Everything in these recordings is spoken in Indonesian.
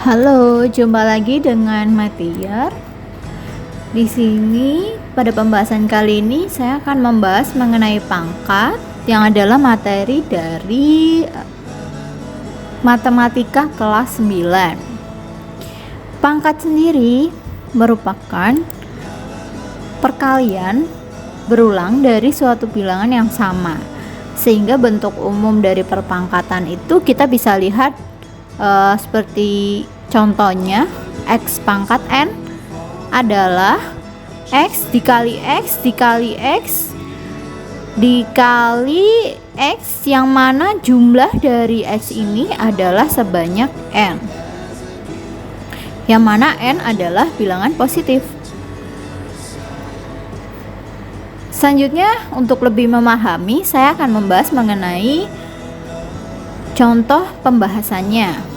Halo, jumpa lagi dengan Matiar. Di sini pada pembahasan kali ini saya akan membahas mengenai pangkat yang adalah materi dari matematika kelas 9. Pangkat sendiri merupakan perkalian berulang dari suatu bilangan yang sama. Sehingga bentuk umum dari perpangkatan itu kita bisa lihat seperti contohnya x pangkat n adalah x dikali x dikali x dikali x, yang mana jumlah dari x ini adalah sebanyak n, yang mana n adalah bilangan positif. Selanjutnya, untuk lebih memahami, saya akan membahas mengenai contoh pembahasannya.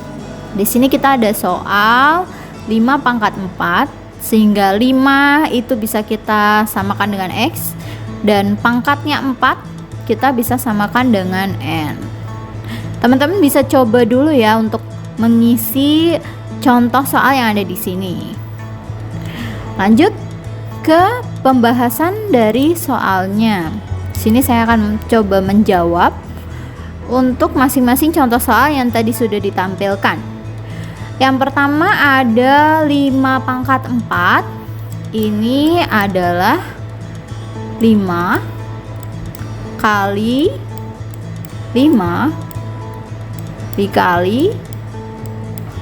Di sini kita ada soal 5 pangkat 4, sehingga 5 itu bisa kita samakan dengan x, dan pangkatnya 4 kita bisa samakan dengan n. Teman-teman bisa coba dulu ya untuk mengisi contoh soal yang ada di sini. Lanjut ke pembahasan dari soalnya. Di sini saya akan coba menjawab untuk masing-masing contoh soal yang tadi sudah ditampilkan. Yang pertama ada 5 pangkat 4. Ini adalah 5 kali 5 dikali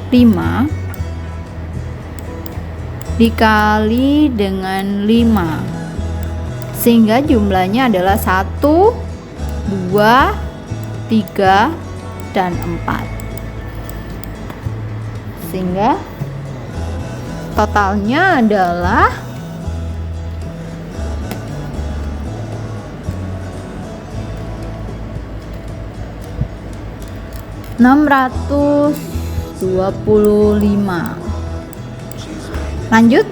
5 dikali dengan 5, sehingga jumlahnya adalah 1, 2, 3, dan 4, sehingga totalnya adalah 625. Lanjut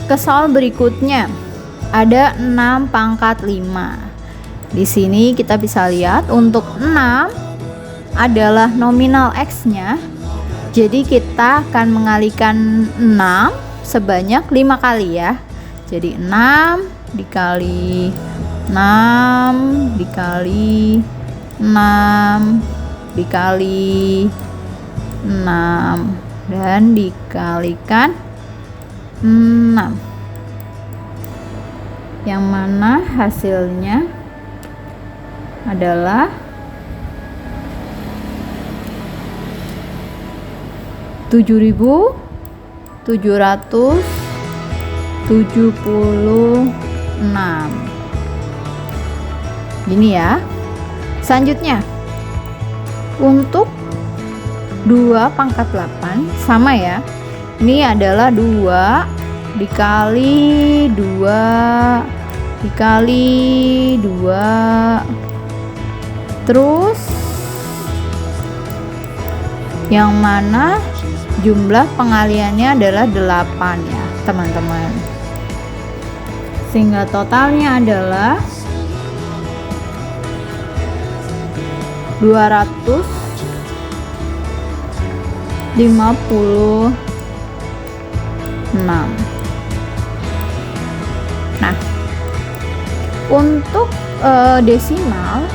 ke soal berikutnya, ada 6 pangkat 5. Di sini kita bisa lihat untuk 6 adalah nominal x-nya. Jadi kita akan mengalihkan 6 sebanyak 5 kali ya. Jadi 6 dikali 6 dikali 6 dikali 6 dan dikalikan 6, yang mana hasilnya adalah 7.776. Gini ya. Selanjutnya, untuk 2 pangkat 8 sama ya. Ini adalah 2 dikali 2 dikali 2, terus yang mana jumlah pengaliannya adalah 8 ya teman-teman, sehingga totalnya adalah 256. Nah, untuk desimal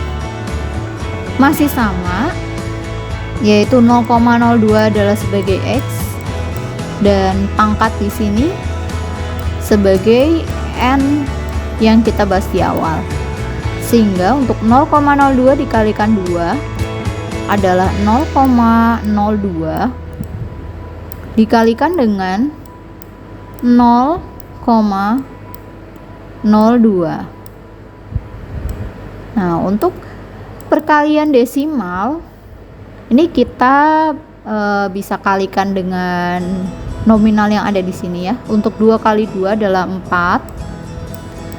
masih sama, yaitu 0,02 adalah sebagai x dan pangkat di sini sebagai n yang kita bahas di awal. Sehingga untuk 0,02 dikalikan 2 adalah 0,02 dikalikan dengan 0,02. Nah, untuk perkalian desimal ini kita bisa kalikan dengan nominal yang ada di sini ya. Untuk 2 kali 2 adalah 4.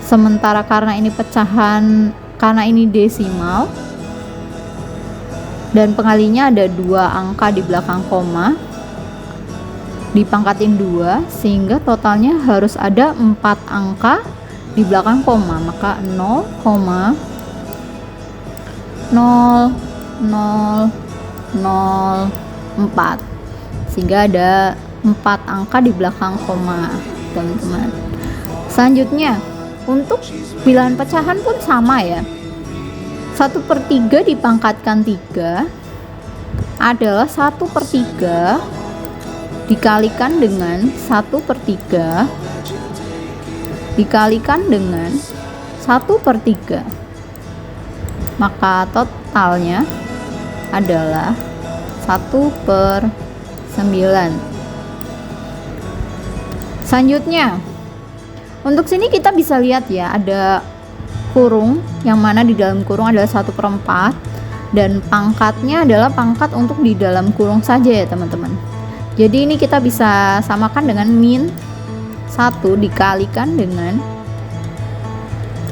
Sementara karena ini pecahan, karena ini desimal dan pengalinya ada 2 angka di belakang koma, dipangkatin 2, sehingga totalnya harus ada 4 angka di belakang koma, maka 0,004. sehingga ada 4 angka di belakang koma, teman-teman. Selanjutnya, untuk bilangan pecahan pun sama ya. 1/3 dipangkatkan 3 adalah 1/3 dikalikan dengan 1/3 dikalikan dengan 1/3, maka totalnya adalah 1/9. Selanjutnya, untuk sini kita bisa lihat ya, ada kurung yang mana di dalam kurung adalah 1/4 dan pangkatnya adalah pangkat untuk di dalam kurung saja ya teman-teman. Jadi ini kita bisa samakan dengan min 1 dikalikan dengan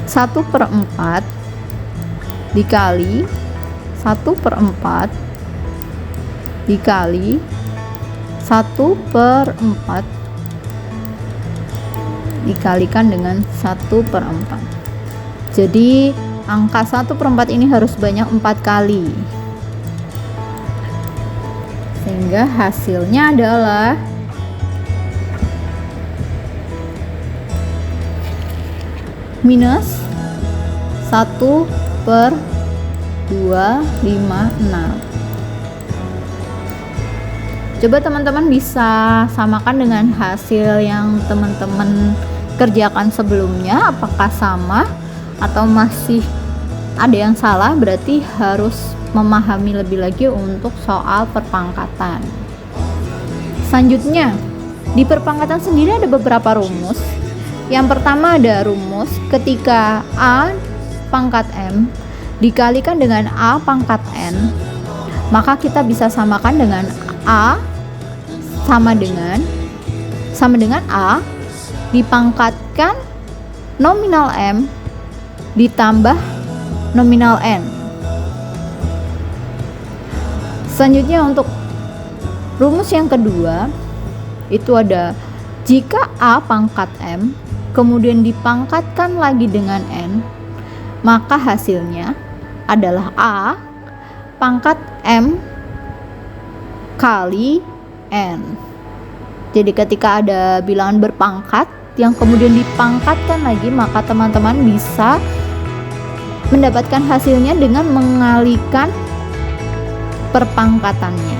1/4 dikali 1/4 dikali 1/4 dikalikan dengan 1/4. Jadi angka 1/4 ini harus banyak 4 kali, sehingga hasilnya adalah minus 1/256. Coba teman-teman bisa samakan dengan hasil yang teman-teman kerjakan sebelumnya, apakah sama atau masih ada yang salah. Berarti harus memahami lebih lagi untuk soal perpangkatan. Selanjutnya, di perpangkatan sendiri ada beberapa rumus. Yang pertama ada rumus ketika A pangkat M dikalikan dengan A pangkat N, maka kita bisa samakan dengan A sama dengan A dipangkatkan nominal M ditambah nominal N. Selanjutnya untuk rumus yang kedua itu ada jika A pangkat M kemudian dipangkatkan lagi dengan N, maka hasilnya adalah A pangkat M kali N. Jadi ketika ada bilangan berpangkat yang kemudian dipangkatkan lagi, maka teman-teman bisa mendapatkan hasilnya dengan mengalikan perpangkatannya.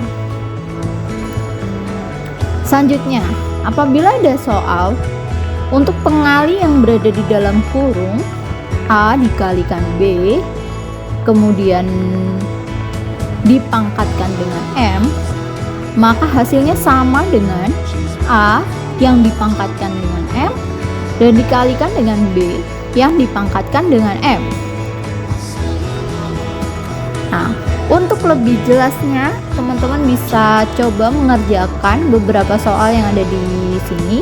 Selanjutnya, apabila ada soal untuk pengali yang berada di dalam kurung A dikalikan B kemudian dipangkatkan dengan M, maka hasilnya sama dengan A yang dipangkatkan dengan M dan dikalikan dengan B yang dipangkatkan dengan M. Nah, untuk lebih jelasnya teman-teman bisa coba mengerjakan beberapa soal yang ada di sini.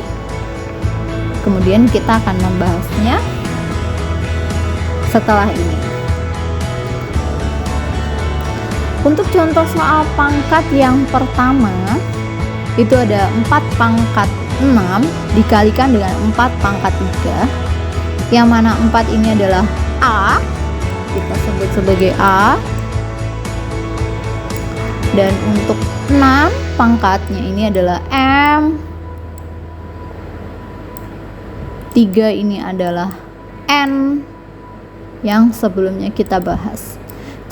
Kemudian kita akan membahasnya setelah ini. Untuk contoh soal pangkat yang pertama itu ada 4 pangkat 6 dikalikan dengan 4 pangkat 3, yang mana 4 ini adalah A, kita sebut sebagai A, dan untuk 6 pangkatnya ini adalah M, 3 ini adalah N yang sebelumnya kita bahas.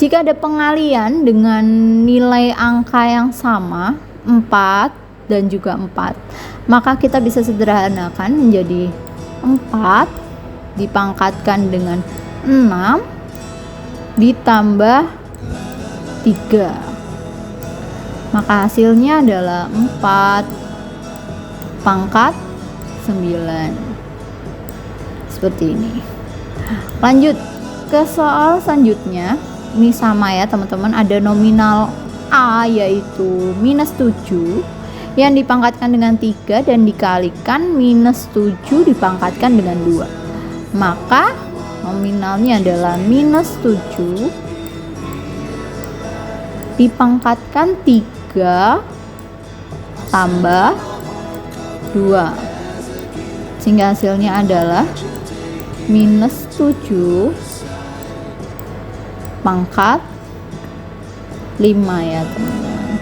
Jika ada pengalian dengan nilai angka yang sama 4 dan juga 4, maka kita bisa sederhanakan menjadi 4 dipangkatkan dengan 6 ditambah 3, maka hasilnya adalah 4 pangkat 9. Seperti ini. Lanjut ke soal selanjutnya. Ini sama ya teman-teman, ada nominal A yaitu minus 7 yang dipangkatkan dengan 3 dan dikalikan minus 7 dipangkatkan dengan 2, maka nominalnya adalah minus 7 dipangkatkan 3 tambah 2, sehingga hasilnya adalah minus 7 pangkat 5 ya teman-teman.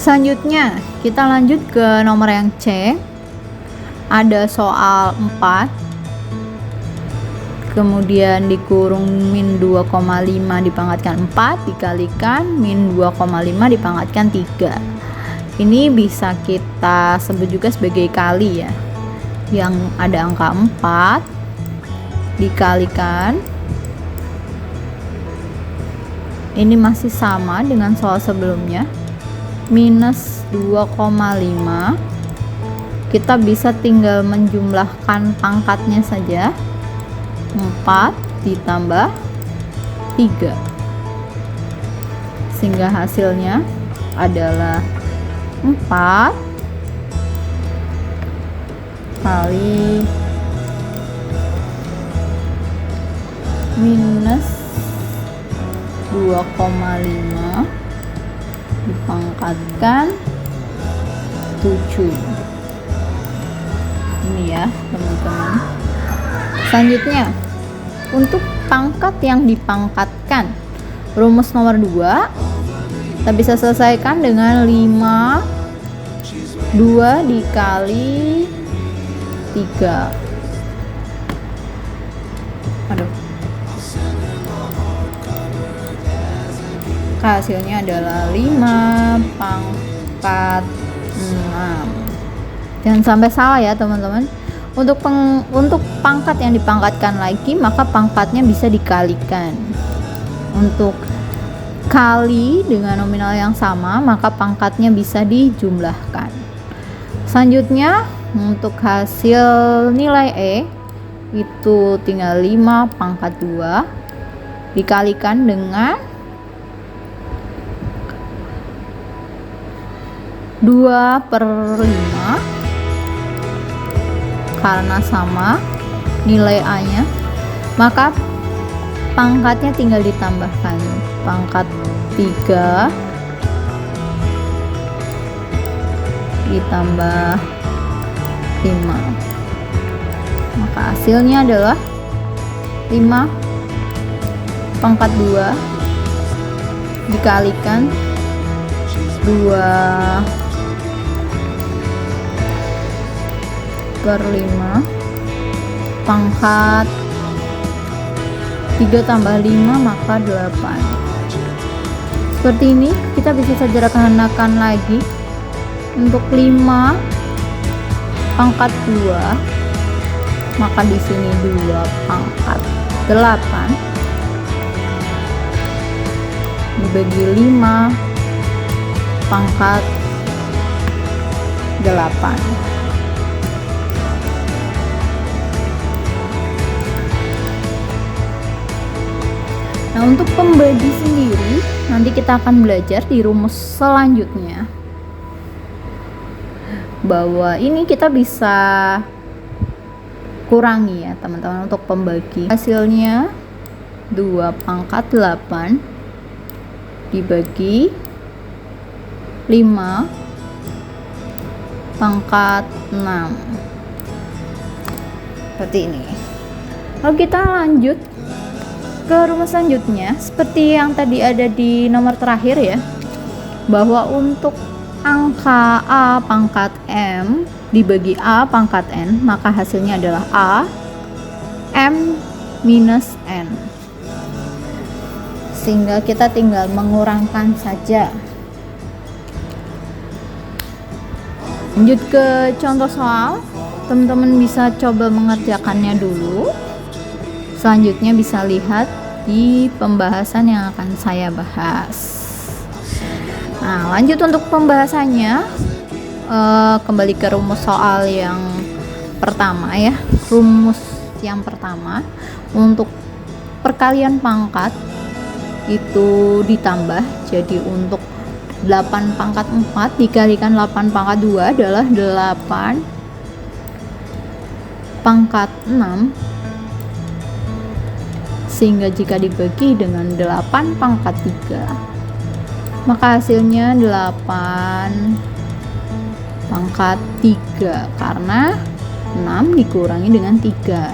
Selanjutnya kita lanjut ke nomor yang C. Ada soal 4, kemudian dikurung min 2,5 dipangkatkan 4 dikalikan min 2,5 dipangkatkan 3. Ini bisa kita sebut juga sebagai kali ya, yang ada angka 4 dikalikan, ini masih sama dengan soal sebelumnya, minus 2,5. Kita bisa tinggal menjumlahkan pangkatnya saja, 4 ditambah 3, sehingga hasilnya adalah 4 kali minus 2,5 dipangkatkan 7. Ini ya teman-teman. Selanjutnya, untuk pangkat yang dipangkatkan, rumus nomor 2 kita bisa selesaikan dengan 2 dikali 3. Hasilnya adalah 5 pangkat 6. Jangan sampai salah ya teman-teman. Untuk pangkat yang dipangkatkan lagi, maka pangkatnya bisa dikalikan. Untuk kali dengan nominal yang sama, maka pangkatnya bisa dijumlahkan. Selanjutnya, untuk hasil nilai E itu tinggal 5 pangkat 2 dikalikan dengan 2/5, karena sama nilai A nya, maka pangkatnya tinggal ditambahkan, pangkat 3 ditambah 5, maka hasilnya adalah 5 pangkat 2 dikalikan 2/5 pangkat 3 tambah 5 maka 8. Seperti ini kita bisa sederhanakan lagi. Untuk 5 pangkat 2 maka di sini 2 pangkat 8 dibagi 5 pangkat 8. Nah, untuk pembagi sendiri nanti kita akan belajar di rumus selanjutnya, bahwa ini kita bisa kurangi ya teman-teman. Untuk pembagi hasilnya 2 pangkat 8 dibagi 5 pangkat 6, seperti ini. Lalu kita lanjut ke rumus selanjutnya, seperti yang tadi ada di nomor terakhir ya, bahwa untuk angka A pangkat M dibagi A pangkat N, maka hasilnya adalah A M minus N, sehingga kita tinggal mengurangkan saja. Lanjut ke contoh soal, teman-teman bisa coba mengerjakannya dulu. Selanjutnya bisa lihat di pembahasan yang akan saya bahas. Nah, lanjut untuk pembahasannya, kembali ke rumus soal yang pertama ya. Rumus yang pertama, untuk perkalian pangkat itu ditambah, jadi untuk 8 pangkat 4 dikalikan 8 pangkat 2 adalah 8 pangkat 6, sehingga jika dibagi dengan 8 pangkat 3 maka hasilnya 8 pangkat 3, karena 6 dikurangi dengan 3.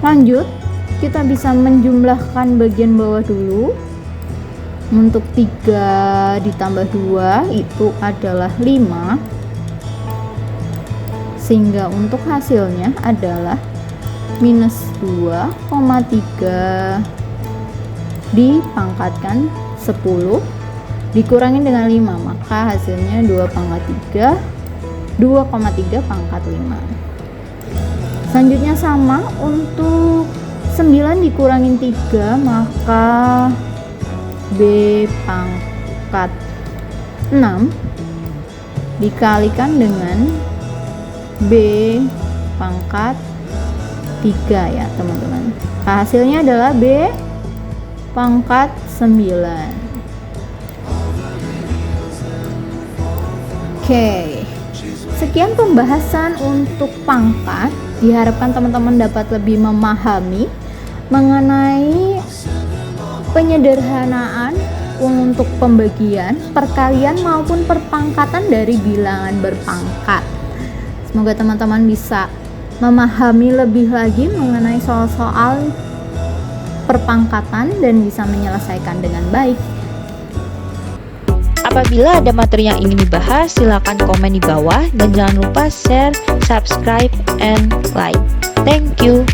Lanjut, kita bisa menjumlahkan bagian bawah dulu. Untuk 3 ditambah 2 itu adalah 5, sehingga untuk hasilnya adalah minus 2,3 dipangkatkan 10 dikurangi dengan 5, maka hasilnya 2,3 pangkat 5. Selanjutnya sama, untuk 9 dikurangin 3, maka B pangkat 6 dikalikan dengan B pangkat 3 ya teman-teman. Hasilnya adalah B pangkat 9. Oke, sekian pembahasan untuk pangkat. Diharapkan teman-teman dapat lebih memahami mengenai penyederhanaan untuk pembagian, perkalian maupun perpangkatan dari bilangan berpangkat. Semoga teman-teman bisa memahami lebih lagi mengenai soal-soal perpangkatan dan bisa menyelesaikan dengan baik. Apabila ada materi yang ingin dibahas, silakan komen di bawah dan jangan lupa share, subscribe, and like. Thank you.